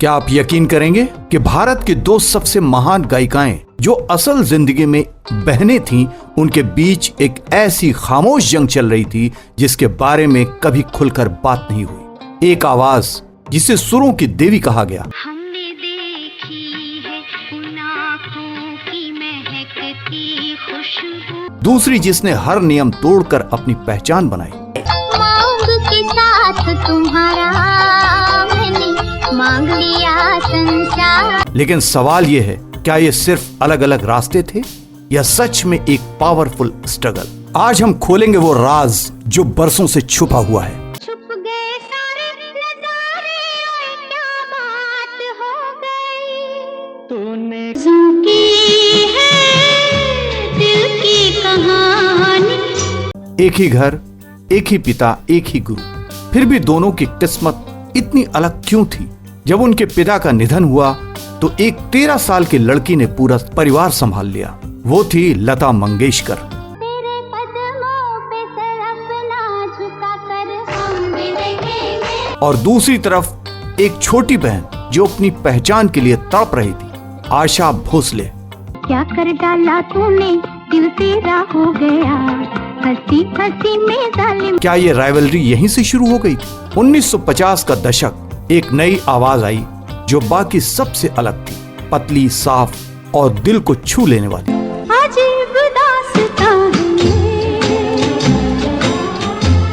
क्या आप यकीन करेंगे कि भारत की दो सबसे महान गायिकाएं जो असल जिंदगी में बहनें थीं, उनके बीच एक ऐसी खामोश जंग चल रही थी जिसके बारे में कभी खुलकर बात नहीं हुई। एक आवाज जिसे सुरों की देवी कहा गया, हमने देखी है उन आँखों की महकती खुशबू, दूसरी जिसने हर नियम तोड़कर अपनी पहचान बनाई। मांग के साथ तुम्हारा मैंने मांग लिया संसार। लेकिन सवाल ये है, क्या ये सिर्फ अलग अलग रास्ते थे या सच में एक पावरफुल स्ट्रगल? आज हम खोलेंगे वो राज जो बरसों से छुपा हुआ है। छुप गए सारे नजारे, ओए क्या बात हो गई, तूने की है दिल की कहानी। एक ही घर, एक ही पिता, एक ही गुरु, फिर भी दोनों की किस्मत इतनी अलग क्यों थी? जब उनके पिता का निधन हुआ तो एक 13 साल की लड़की ने पूरा परिवार संभाल लिया। वो थी लता मंगेशकर। तेरे कदमों पे सर अपना झुका कर हम भी देखेंगे। और दूसरी तरफ एक छोटी बहन जो अपनी पहचान के लिए तड़प रही थी, आशा भोसले। क्या कर डाला तूने, दिल तेरा हो गया, हंसी हंसी में जालिम। क्या ये राइवलरी यहीं से शुरू हो गई थी? 1950 का दशक, एक नई आवाज आई जो बाकी सबसे अलग थी, पतली, साफ और दिल को छू लेने वाली। अजीब दास्तां है,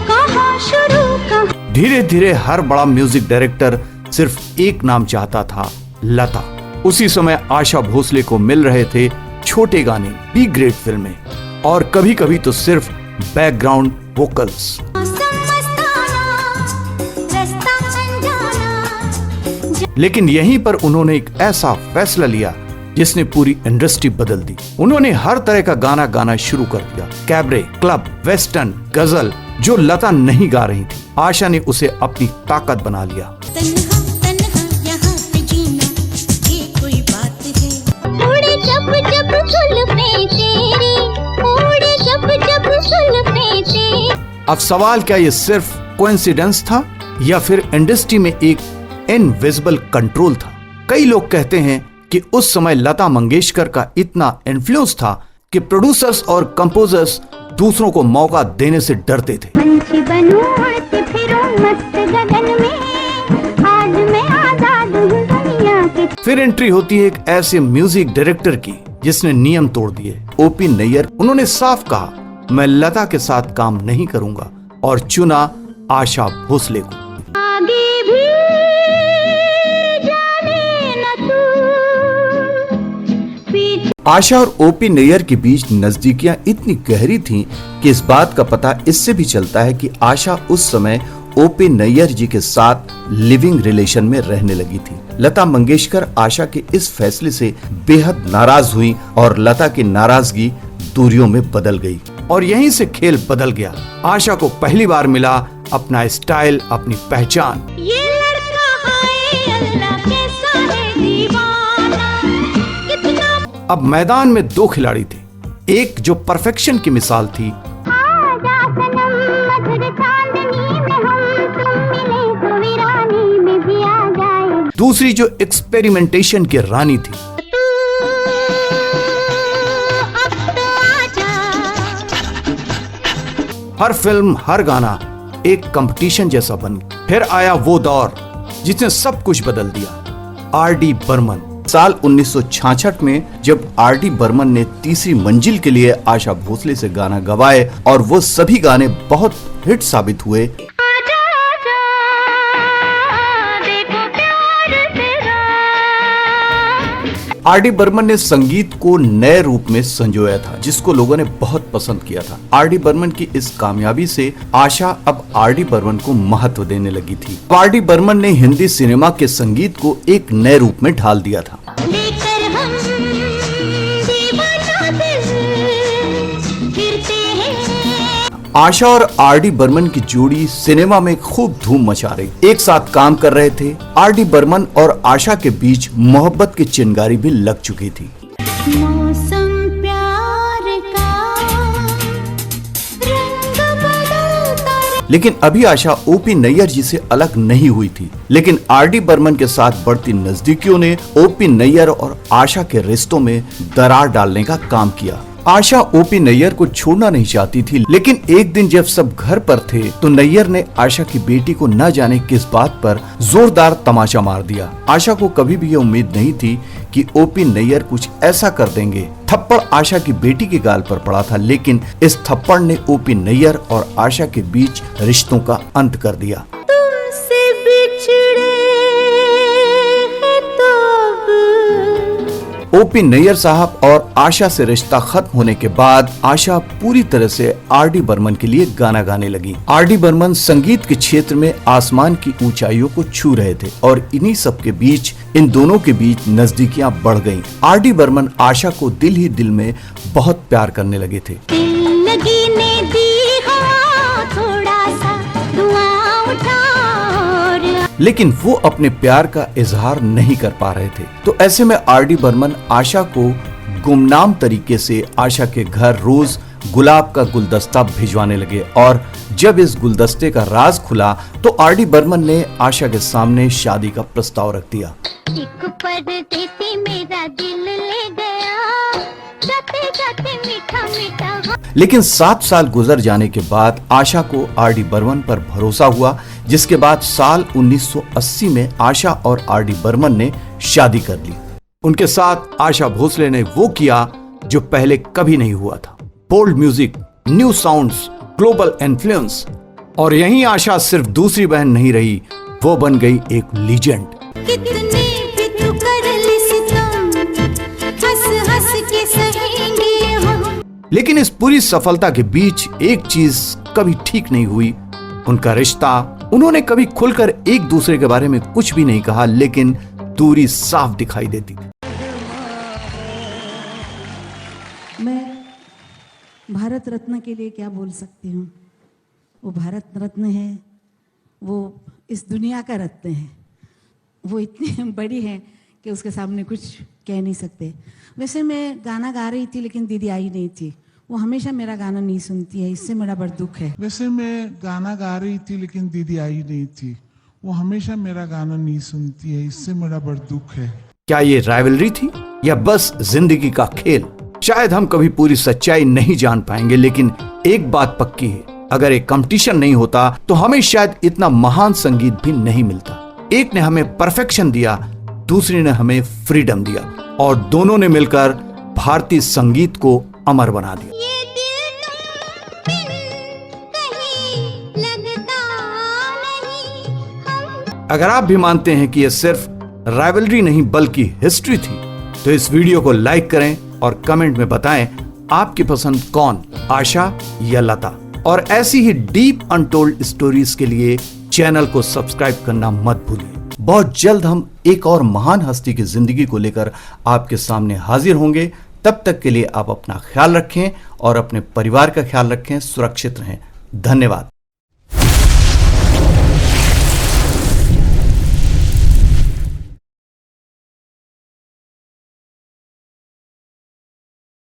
कहाँ शुरू कहाँ। धीरे धीरे हर बड़ा म्यूजिक डायरेक्टर सिर्फ एक नाम चाहता था, लता। उसी समय आशा भोसले को मिल रहे थे छोटे गाने, बी ग्रेड फिल्में और कभी कभी तो सिर्फ बैकग्राउंड वोकल्स। लेकिन यहीं पर उन्होंने एक ऐसा फैसला लिया जिसने पूरी इंडस्ट्री बदल दी। उन्होंने हर तरह का गाना गाना शुरू कर दिया, कैबरे, क्लब, वेस्टर्न, गजल। जो लता नहीं गा रही थी, आशा ने उसे अपनी ताकत बना लिया। तन्हा तन्हा यहाँ पे जीना ये कोई बात है, उड़े जब जब जुल्फें तेरी, उड़े जब जब जुल्फें तेरी। अब सवाल, क्या ये सिर्फ कोइंसिडेंस था या फिर इंडस्ट्री में एक इनविजिबल कंट्रोल था? कई लोग कहते हैं कि उस समय लता मंगेशकर का इतना इन्फ्लुएंस था कि प्रोड्यूसर्स और कंपोजर्स दूसरों को मौका देने से डरते थे। पंछी बनूं उड़ते फिरूं मस्त गगन में, आज मैं आजाद हूँ दुनिया के। फिर एंट्री होती है एक ऐसे म्यूजिक डायरेक्टर की जिसने नियम तोड़ दिए, ओपी नैयर। उन्होंने साफ कहा, मैं लता के साथ काम नहीं करूंगा, और चुना आशा भोसले को। आगे भी जाने न तू, पीछे। आशा और ओपी नैयर के बीच नजदीकियां इतनी गहरी थीं कि इस बात का पता इससे भी चलता है कि आशा उस समय ओपी नैयर जी के साथ लिविंग रिलेशन में रहने लगी थी। लता मंगेशकर आशा के इस फैसले से बेहद नाराज हुई और लता की नाराजगी दूरियों में बदल गई और यहीं से खेल बदल गया। आशा को पहली बार मिला अपना स्टाइल, अपनी पहचान। ये लड़का है अल्लाह कैसा है दीवाना, कितना। अब मैदान में दो खिलाड़ी थे, एक जो परफेक्शन की मिसाल थी, आजा सनम मधुर चांदनी में हम तुम मिले तो वीरानी में भी आ जाए। दूसरी जो एक्सपेरिमेंटेशन की रानी थी। तू अब तो आजा। हर फिल्म, हर गाना एक कंपटीशन जैसा बन गया। फिर आया वो दौर जिसने सब कुछ बदल दिया, आर.डी. बर्मन। साल 1966 में जब आर.डी. बर्मन ने तीसरी मंजिल के लिए आशा भोसले से गाना गवाए और वो सभी गाने बहुत हिट साबित हुए, आजा आजा देखो प्यार तेरा। आर.डी. बर्मन ने संगीत को नए रूप में संजोया था जिसको लोगों ने बहुत पसंद किया था। आर.डी. बर्मन की इस कामयाबी से आशा अब आर.डी. बर्मन को महत्व देने लगी थी। आर.डी. बर्मन ने हिंदी सिनेमा के संगीत को एक नए रूप में ढाल दिया था। लेकर हम दीवाना दिल फिरते हैं। आशा और आर.डी. बर्मन की जोड़ी सिनेमा में खूब धूम मचा रही। एक साथ काम कर रहे थे। आर.डी. बर्मन और आशा के बीच मोहब्बत की चिंगारी भी लग चुकी थी। मौसम प्यार का रंग बदलता लेकिन अभी आशा ओपी नैयर जी से अलग नहीं हुई थी। लेकिन आर.डी. बर्मन के साथ बढ़ती नजदीकियों ने ओपी नैयर और आशा के रिश्तों में दरार डालने का काम किया। आशा ओपी नैयर को छोड़ना नहीं चाहती थी, लेकिन एक दिन जब सब घर पर थे तो नैयर ने आशा की बेटी को न जाने किस बात पर जोरदार तमाचा मार दिया। आशा को कभी भी ये उम्मीद नहीं थी कि ओपी नैयर कुछ ऐसा कर देंगे। थप्पड़ आशा की बेटी के गाल पर पड़ा था, लेकिन इस थप्पड़ ने ओपी नैयर और आशा के बीच रिश्तों का अंत कर दिया। तुमसे बिछड़े हैं तो ओपी नैयर साहब और आशा से रिश्ता खत्म होने के बाद आशा पूरी तरह से आर.डी. बर्मन के लिए गाना गाने लगी। आर.डी. बर्मन संगीत के क्षेत्र में आसमान की ऊंचाइयों को छू रहे थे और इन्हीं सब के बीच इन दोनों के बीच नजदीकियां बढ़ गईं। आर.डी. बर्मन आशा को दिल ही दिल में बहुत प्यार करने लगे थे। जिंदगी ने दी हवा थोड़ा सा धुआं उठा और लेकिन वो अपने प्यार का इजहार नहीं कर पा रहे थे। तो ऐसे में आर.डी. बर्मन आशा को गुमनाम तरीके से आशा के घर रोज गुलाब का गुलदस्ता भिजवाने लगे और जब इस गुलदस्ते का राज खुला तो आर.डी. बर्मन ने आशा के सामने शादी का प्रस्ताव रख दिया। एक परदेसी मेरा दिल ले गया, जाते जाते मीठा मीठा। लेकिन 7 साल गुजर जाने के बाद आशा को आर.डी. बर्मन पर भरोसा हुआ, जिसके बाद साल 1980 में आशा और आर.डी. बर्मन ने शादी कर ली। उनके साथ आशा भोसले ने वो किया जो पहले कभी नहीं हुआ था। Bold music, new sounds, global influence, और यहीं आशा सिर्फ दूसरी बहन नहीं रही, वो बन गई एक लीजेंड। कितने भी तू कर ले सितम, हंस हंस के सहेंगे हम। लेकिन इस पूरी सफलता के बीच एक चीज कभी ठीक नहीं हुई, उनका रिश्ता। उन्होंने कभी खुलकर एक दूसरे के बारे में कुछ भी नहीं कहा, लेकिन दूरी साफ दिखाई देती थी। मैं भारत रत्न के लिए क्या बोल सकती हूँ। वो भारत रत्न है, वो इस दुनिया का रत्न है। वो इतनी बड़ी है कि उसके सामने कुछ कह नहीं सकते। वैसे मैं गाना गा रही थी लेकिन दीदी आई नहीं थी। वो हमेशा मेरा गाना नहीं सुनती है, इससे मेरा बड़ा दुख है। वैसे मैं गाना गा रही थी लेकिन दीदी आई नहीं थी। वो हमेशा मेरा गाना नहीं सुनती है, इससे मेरा बड़ा दुख है। क्या ये राइवलरी थी या बस जिंदगी का खेल? शायद हम कभी पूरी सच्चाई नहीं जान पाएंगे, लेकिन एक बात पक्की है, अगर एक कंपटीशन नहीं होता तो हमें शायद इतना महान संगीत भी नहीं मिलता। एक ने हमें परफेक्शन दिया, दूसरी ने हमें फ्रीडम दिया, और दोनों ने मिलकर भारतीय संगीत को अमर बना दिया। ये दिल तुम बिन कहीं लगता नहीं हम। अगर आप भी मानते हैं कि यह सिर्फ राइवलरी नहीं बल्कि हिस्ट्री थी, तो इस वीडियो को लाइक करें और कमेंट में बताएं आपकी पसंद कौन, आशा या लता। और ऐसी ही डीप अनटोल्ड स्टोरीज के लिए चैनल को सब्सक्राइब करना मत भूलिए। बहुत जल्द हम एक और महान हस्ती की जिंदगी को लेकर आपके सामने हाजिर होंगे। तब तक के लिए आप अपना ख्याल रखें और अपने परिवार का ख्याल रखें। सुरक्षित रहें। धन्यवाद।